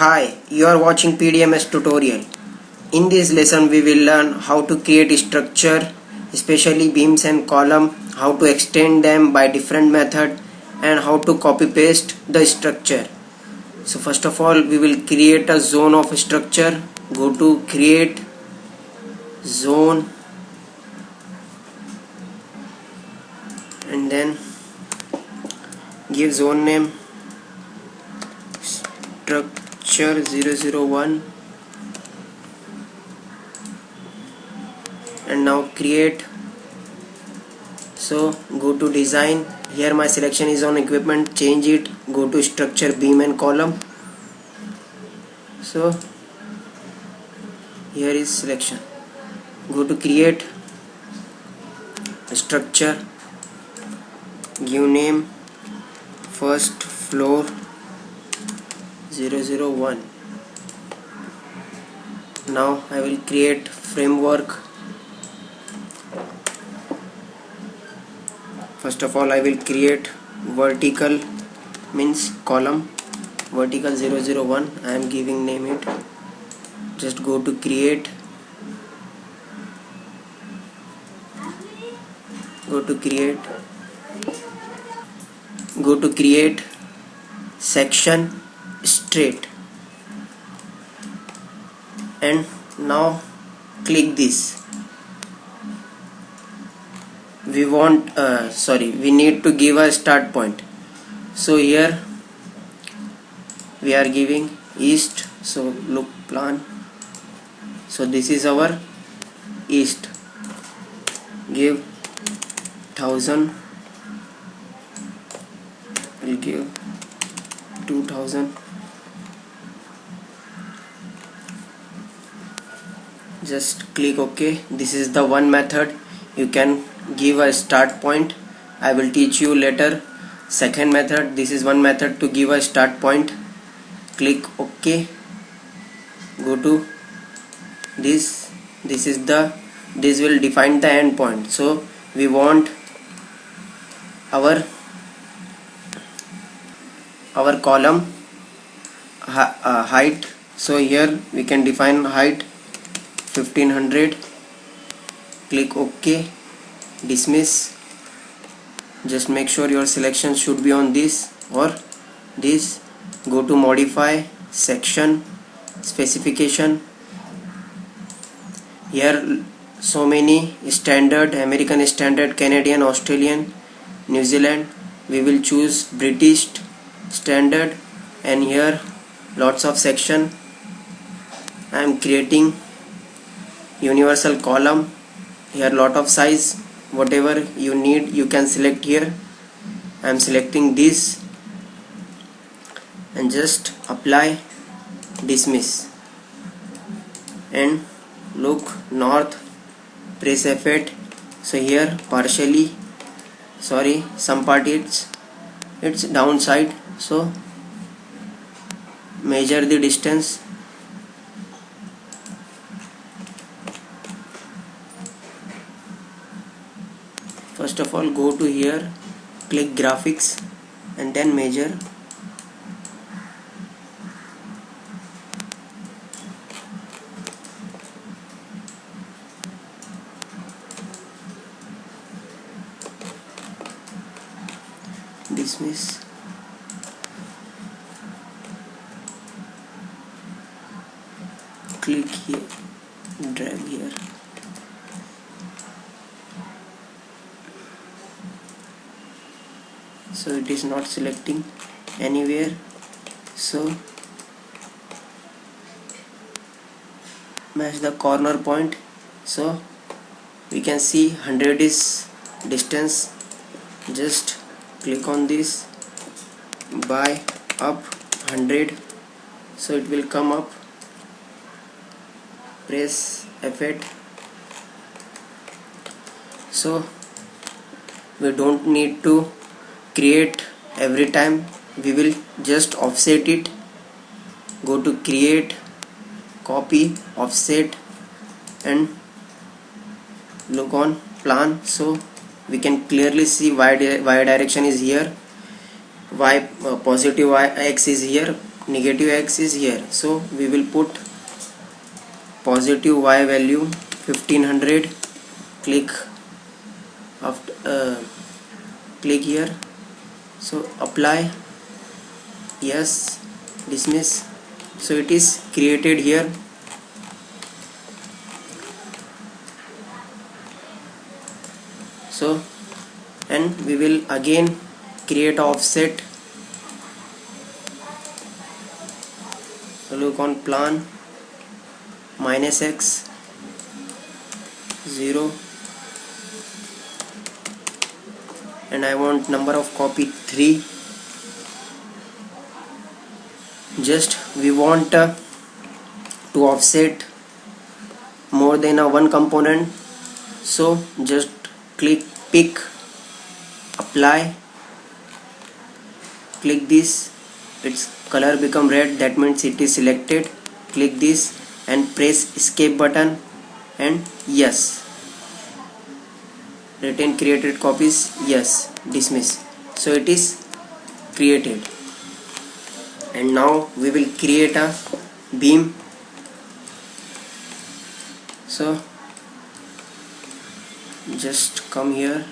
Hi, you are watching PDMS tutorial. In this lesson we will learn how to create a structure, especially beams and column, how to extend them by different method and how to copy paste the structure. So first of all we will create a zone of structure. Go to create zone and then give zone name structure 001 and now create. So go to design, here my selection is on equipment, change it, go to structure beam and column. So here is selection, go to create structure, give name first floor 001. Now I will create framework. First of all I will create vertical means column, vertical 001. I am giving name it. Just go to create, go to create section straight and now click this. We need to give a start point. So here we are giving east, so look plan. So this is our east, give 1000, we'll give 2000. Just click OK. This is the one method. You can give a start point. I will teach you later second method. This is one method to give a start point. Click OK. Go to this. This will define the end point. So we want our column height. So here we can define height 1500. Click OK. Dismiss. Just make sure your selection should be on this or this. Go to modify section specification. Here so many standard, American standard, Canadian, Australian, New Zealand. We will choose British standard and here lots of section. I am creating universal column. Here lot of size, whatever you need you can select here. I am selecting this and just apply, dismiss and look north, press F8. So here partially, some part it's downside, so measure the distance. First of all go to here, click graphics and then measure. Dismiss. Click here, drag here. So it is not selecting anywhere. So match the corner point. So we can see 100 is distance. Just click on this, by up 100. So it will come up. Press F8. So we don't need to create every time, we will just offset it. Go to create, copy, offset and look on plan. So we can clearly see y direction is here, positive y x is here, negative x is here, so we will put positive y value 1500. Click after click here, so apply, yes, dismiss. So it is created here. So, and we will again create offset. So look on plan, -x 0, and I want number of copy 3. Just we want to offset more than one component, so just pick, apply, click this, its color become red, that means it is selected. Click this and press escape button, and yes, retain created copies, yes, dismiss. So it is created. And now we will create a beam. So just come here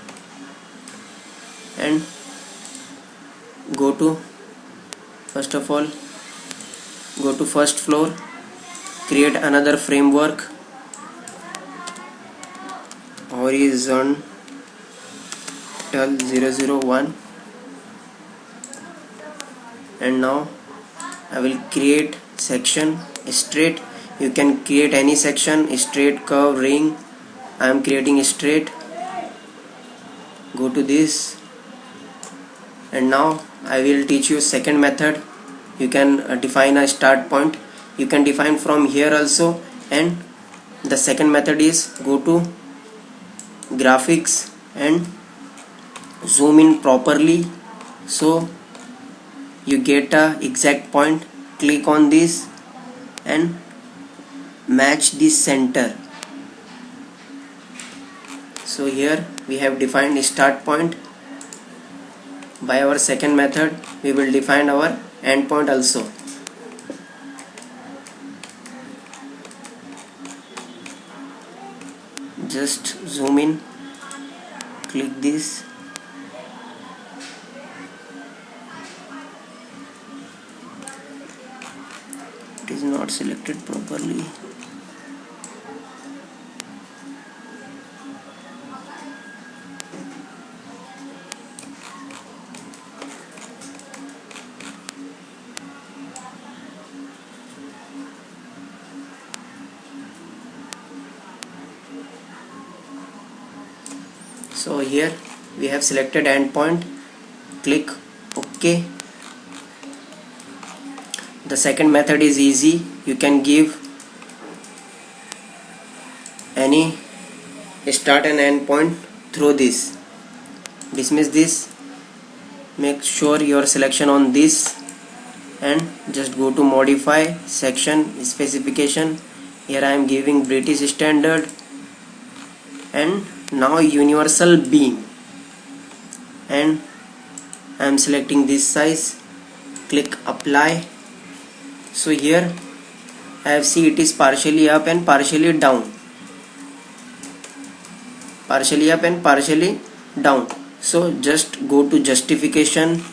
and go to, first of all go to first floor, create another framework, horizontal 001, and now I will create section straight. You can create any section, straight, curve, ring. I am creating straight. Go to this, and now I will teach you second method. You can define a start point. You can define from here also. And the second method is go to graphics and zoom in properly, so you get a exact point. Click on this and match the center. So here we have defined a start point. By our second method we will define our end point also. Just zoom in, click this, it is not selected properly. So here we have selected endpoint. Click OK. The second method is easy. You can give any start and end point through this. Dismiss this. Make sure your selection on this, and just go to modify section specification. Here I am giving British standard, and now universal beam, and I am selecting this size. Click apply. So here I have see it is partially up and partially down, partially up and partially down. So just go to justification,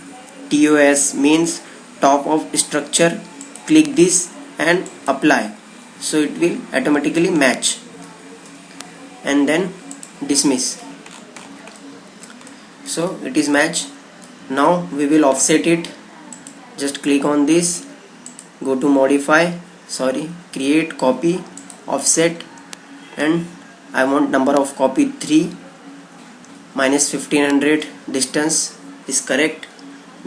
TOS means top of structure. Click this and apply, so it will automatically match, and then dismiss. So it is matched. Now we will offset it. Just click on this, go to modify, create copy, offset, and I want number of copy 3, minus 1500, distance is correct.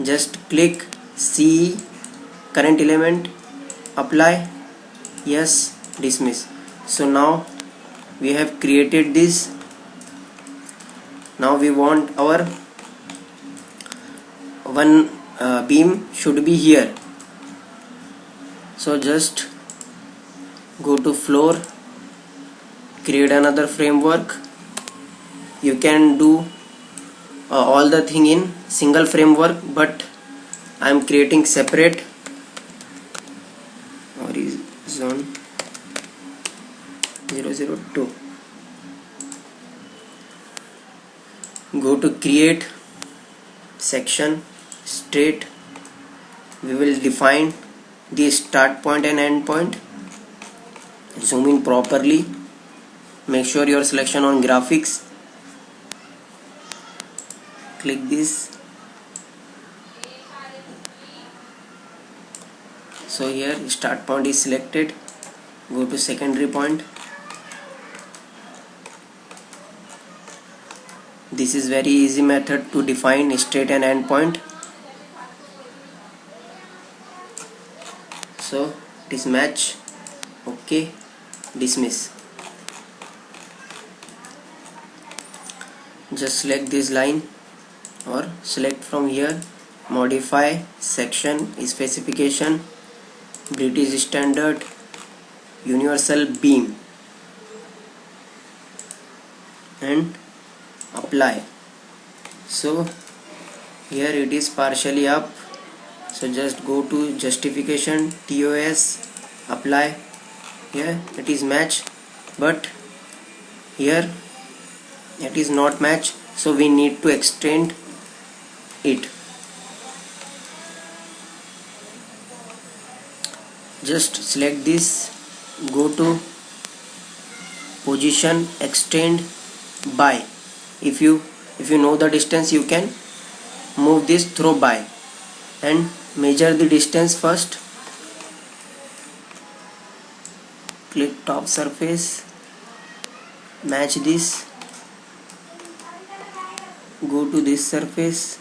Just click C, current element, apply, yes, dismiss. So now we have created this. Now we want our one beam should be here. So just go to floor, create another framework. You can do all the thing in single framework, but I am creating separate. horizon 002. Go to create section straight. We will define the start point and end point. Zoom in properly. Make sure your selection on graphics. Click this. So here start point is selected. Go to secondary point. This is very easy method to define straight and end point. So it is match. Okay, dismiss. Just select this line or select from here, modify section specification, British standard, universal beam, and apply. So here it is partially up, so just go to justification, TOS, apply. Here it is match, but here it is not match, so we need to extend it. Just select this, go to position, extend by. If you know the distance, you can move this through by and measure the distance first. Click top surface, match this, go to this surface,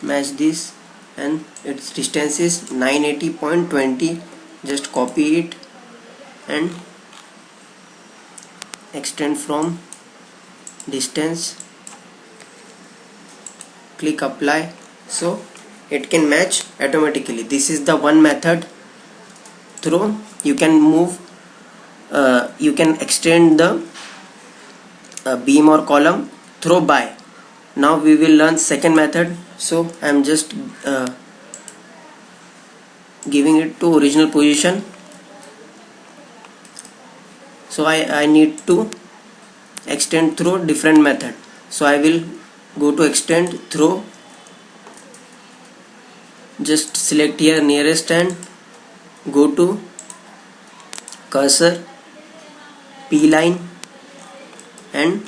match this, and its distance is 980.20. just copy it and extend from distance. Click apply, so it can match automatically. This is the one method through you can move, you can extend the beam or column through by. Now we will learn second method, so I am just giving it to original position. So I need to extend through different method, so I will go to extend through. Just select here nearest and go to cursor, P line, and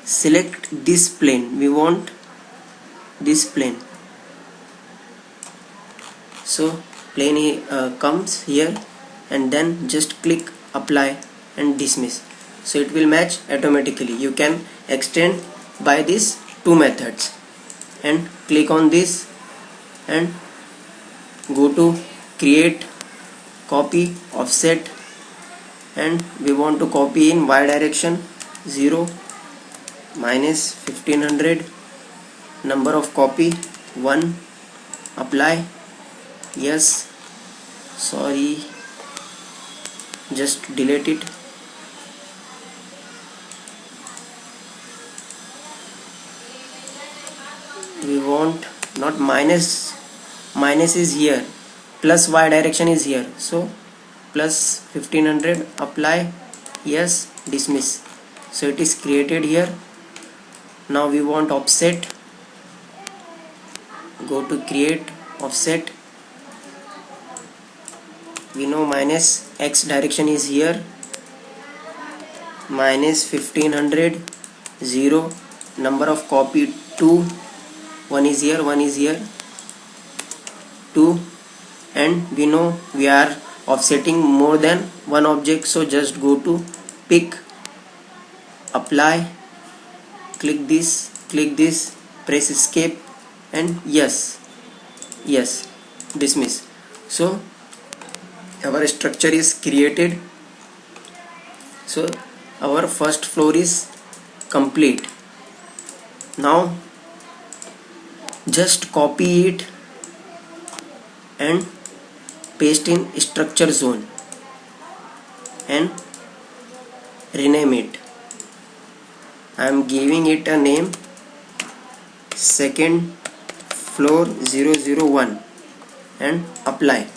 select this plane. We want this plane, so plane comes here, and then just click apply and dismiss, so it will match automatically. You can extend by these two methods, and click on this and go to create, copy, offset, and we want to copy in y direction 0 minus 1500, number of copy 1, apply. Yes, sorry, just delete it. We want not minus is here, plus y direction is here, so plus 1500, apply. Yes, dismiss. So it is created here. Now we want offset, go to create, offset. We know minus x direction is here, minus 1500, 0, number of copy 2, 1 is here, 1 is here, 2, and we know we are offsetting more than one object, so just go to pick, apply, click this, press escape, and yes, dismiss. So our structure is created. So our first floor is complete. Now just copy it and paste in structure zone and rename it. I am giving it a name, second floor 001, and apply.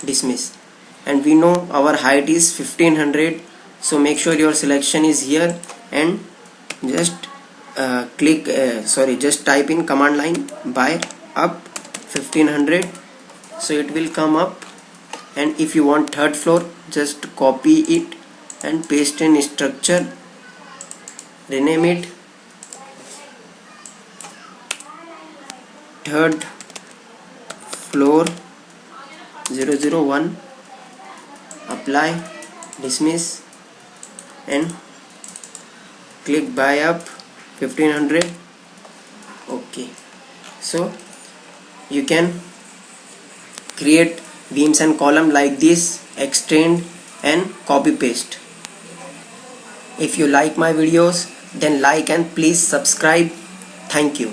dismiss, and we know our height is 1500, so make sure your selection is here and just just type in command line by up 1500, so it will come up. And if you want third floor, just copy it and paste in structure, rename it third floor 001, apply, dismiss, and click buy up 1500. Okay, so you can create beams and column like this, extend and copy paste. If you like my videos, then like and please subscribe. Thank you.